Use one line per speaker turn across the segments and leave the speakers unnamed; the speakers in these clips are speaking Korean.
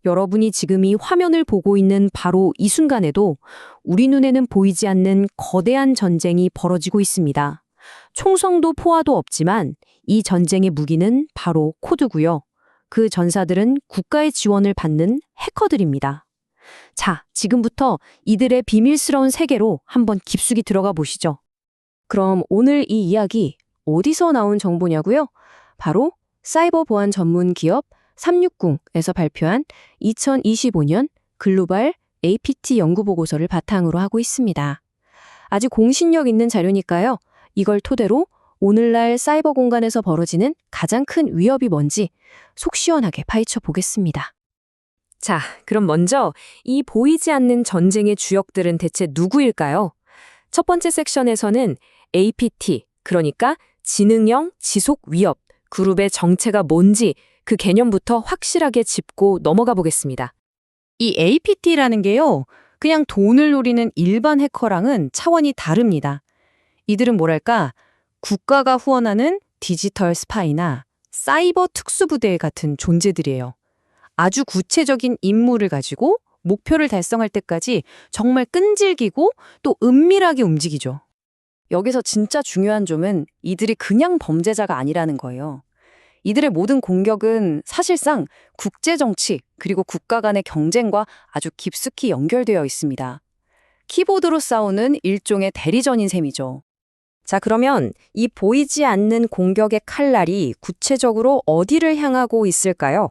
여러분이 지금 이 화면을 보고 있는 바로 이 순간에도 우리 눈에는 보이지 않는 거대한 전쟁이 벌어지고 있습니다. 총성도 포화도 없지만 이 전쟁의 무기는 바로 코드고요. 그 전사들은 국가의 지원을 받는 해커들입니다. 자, 지금부터 이들의 비밀스러운 세계로 한번 깊숙이 들어가 보시죠. 그럼 오늘 이 이야기 어디서 나온 정보냐고요? 바로 사이버 보안 전문 기업 360에서 발표한 2025년 글로벌 APT 연구 보고서를 바탕으로 하고 있습니다. 아주 공신력 있는 자료니까요. 이걸 토대로 오늘날 사이버 공간에서 벌어지는 가장 큰 위협이 뭔지 속 시원하게 파헤쳐 보겠습니다. 자, 그럼 먼저 이 보이지 않는 전쟁의 주역들은 대체 누구일까요? 첫 번째 섹션에서는 APT, 그러니까 지능형 지속 위협, 그룹의 정체가 뭔지 그 개념부터 확실하게 짚고 넘어가 보겠습니다.
이 APT라는 게요, 그냥 돈을 노리는 일반 해커랑은 차원이 다릅니다. 이들은 뭐랄까, 국가가 후원하는 디지털 스파이나 사이버 특수부대 같은 존재들이에요. 아주 구체적인 임무를 가지고 목표를 달성할 때까지 정말 끈질기고 또 은밀하게 움직이죠.
여기서 진짜 중요한 점은 이들이 그냥 범죄자가 아니라는 거예요. 이들의 모든 공격은 사실상 국제정치 그리고 국가 간의 경쟁과 아주 깊숙이 연결되어 있습니다. 키보드로 싸우는 일종의 대리전인 셈이죠. 자, 그러면 이 보이지 않는 공격의 칼날이 구체적으로 어디를 향하고 있을까요?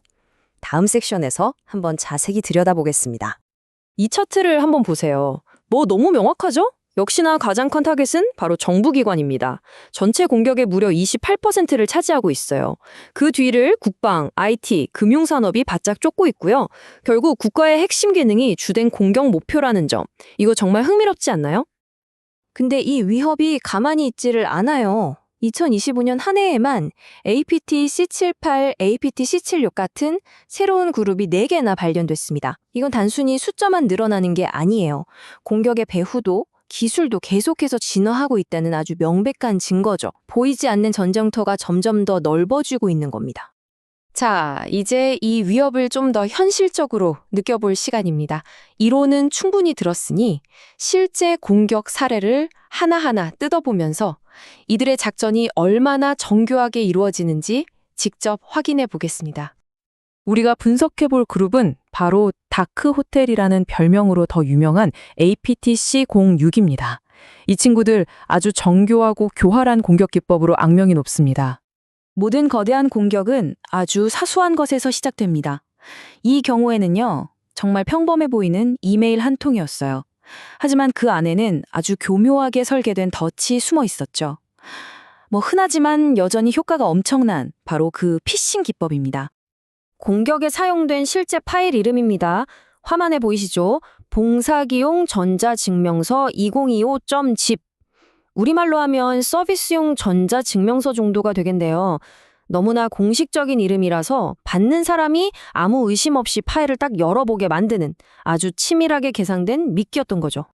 다음 섹션에서 한번 자세히 들여다보겠습니다. 이 차트를 한번 보세요. 너무 명확하죠? 역시나 가장 큰 타겟은 바로 정부기관입니다. 전체 공격의 무려 28%를 차지하고 있어요. 그 뒤를 국방, IT, 금융산업이 바짝 쫓고 있고요. 결국 국가의 핵심 기능이 주된 공격 목표라는 점. 이거 정말 흥미롭지 않나요? 근데 이 위협이 가만히 있지를 않아요. 2025년 한 해에만 APT-C78, APT-C76 같은 새로운 그룹이 4개나 발견됐습니다. 이건 단순히 숫자만 늘어나는 게 아니에요. 공격의 배후도 기술도 계속해서 진화하고 있다는 아주 명백한 증거죠. 보이지 않는 전쟁터가 점점 더 넓어지고 있는 겁니다. 자, 이제 이 위협을 좀 더 현실적으로 느껴볼 시간입니다. 이론은 충분히 들었으니 실제 공격 사례를 하나하나 뜯어보면서 이들의 작전이 얼마나 정교하게 이루어지는지 직접 확인해 보겠습니다.
우리가 분석해볼 그룹은 바로 다크호텔이라는 별명으로 더 유명한 APT-C06입니다. 이 친구들 아주 정교하고 교활한 공격 기법으로 악명이 높습니다.
모든 거대한 공격은 아주 사소한 것에서 시작됩니다. 이 경우에는요, 정말 평범해 보이는 이메일 한 통이었어요. 하지만 그 안에는 아주 교묘하게 설계된 덫이 숨어 있었죠. 흔하지만 여전히 효과가 엄청난 바로 그 피싱 기법입니다. 공격에 사용된 실제 파일 이름입니다. 화면에 보이시죠? 봉사기용 전자증명서 2025.zip. 우리말로 하면 서비스용 전자증명서 정도가 되겠는데요. 너무나 공식적인 이름이라서 받는 사람이 아무 의심 없이 파일을 딱 열어보게 만드는 아주 치밀하게 계산된 미끼였던 거죠.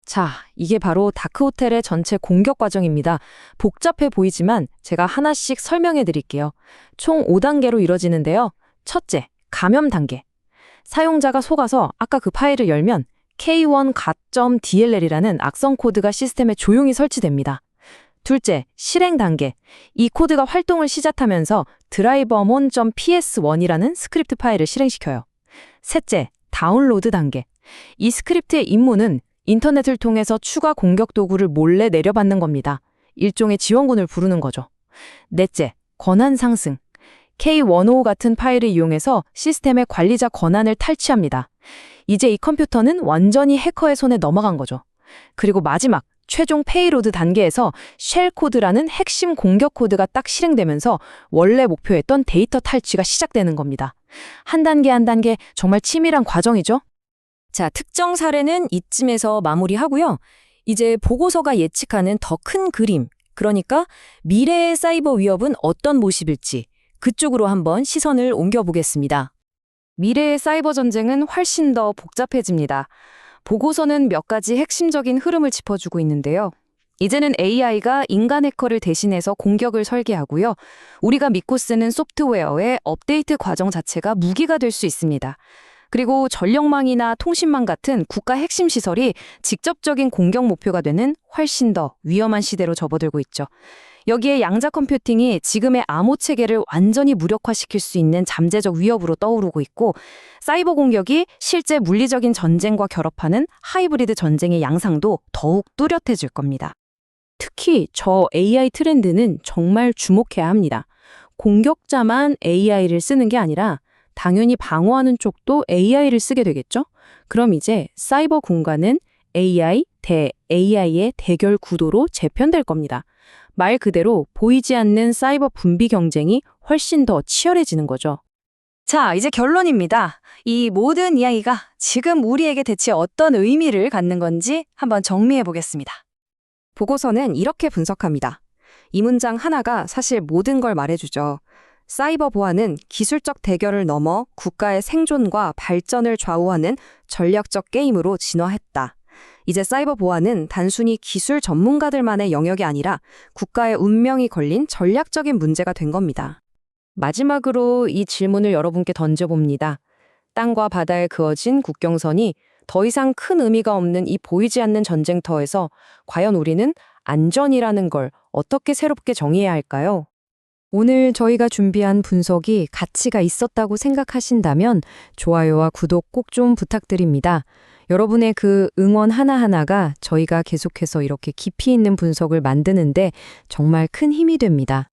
자, 이게 바로 다크호텔의 전체 공격 과정입니다. 복잡해 보이지만 제가 하나씩 설명해 드릴게요. 총 5단계로 이뤄지는데요. 첫째, 감염 단계. 사용자가 속아서 아까 그 파일을 열면 K1.DLL이라는 악성 코드가 시스템에 조용히 설치됩니다. 둘째, 실행 단계. 이 코드가 활동을 시작하면서 drivermon.ps1이라는 스크립트 파일을 실행시켜요. 셋째, 다운로드 단계. 이 스크립트의 임무는 인터넷을 통해서 추가 공격 도구를 몰래 내려받는 겁니다. 일종의 지원군을 부르는 거죠. 넷째, 권한 상승. K105 같은 파일을 이용해서 시스템의 관리자 권한을 탈취합니다. 이제 이 컴퓨터는 완전히 해커의 손에 넘어간 거죠. 그리고 마지막, 최종 페이로드 단계에서 쉘 코드라는 핵심 공격 코드가 딱 실행되면서 원래 목표였던 데이터 탈취가 시작되는 겁니다. 한 단계 한 단계 정말 치밀한 과정이죠. 자, 특정 사례는 이쯤에서 마무리하고요. 이제 보고서가 예측하는 더 큰 그림, 그러니까 미래의 사이버 위협은 어떤 모습일지 그쪽으로 한번 시선을 옮겨보겠습니다. 미래의 사이버 전쟁은 훨씬 더 복잡해집니다. 보고서는 몇 가지 핵심적인 흐름을 짚어주고 있는데요. 이제는 AI가 인간 해커를 대신해서 공격을 설계하고요. 우리가 믿고 쓰는 소프트웨어의 업데이트 과정 자체가 무기가 될 수 있습니다. 그리고 전력망이나 통신망 같은 국가 핵심 시설이 직접적인 공격 목표가 되는 훨씬 더 위험한 시대로 접어들고 있죠. 여기에 양자 컴퓨팅이 지금의 암호 체계를 완전히 무력화시킬 수 있는 잠재적 위협으로 떠오르고 있고, 사이버 공격이 실제 물리적인 전쟁과 결합하는 하이브리드 전쟁의 양상도 더욱 뚜렷해질 겁니다.
특히 저 AI 트렌드는 정말 주목해야 합니다. 공격자만 AI를 쓰는 게 아니라 당연히 방어하는 쪽도 AI를 쓰게 되겠죠? 그럼 이제 사이버 공간은 AI 대 AI의 대결 구도로 재편될 겁니다. 말 그대로 보이지 않는 사이버 분비 경쟁이 훨씬 더 치열해지는 거죠.
자, 이제 결론입니다. 이 모든 이야기가 지금 우리에게 대체 어떤 의미를 갖는 건지 한번 정리해 보겠습니다. 보고서는 이렇게 분석합니다. 이 문장 하나가 사실 모든 걸 말해주죠. 사이버 보안은 기술적 대결을 넘어 국가의 생존과 발전을 좌우하는 전략적 게임으로 진화했다. 이제 사이버 보안은 단순히 기술 전문가들만의 영역이 아니라 국가의 운명이 걸린 전략적인 문제가 된 겁니다. 마지막으로 이 질문을 여러분께 던져봅니다. 땅과 바다에 그어진 국경선이 더 이상 큰 의미가 없는 이 보이지 않는 전쟁터에서 과연 우리는 안전이라는 걸 어떻게 새롭게 정의해야 할까요? 오늘 저희가 준비한 분석이 가치가 있었다고 생각하신다면 좋아요와 구독 꼭 좀 부탁드립니다. 여러분의 그 응원 하나하나가 저희가 계속해서 이렇게 깊이 있는 분석을 만드는데 정말 큰 힘이 됩니다.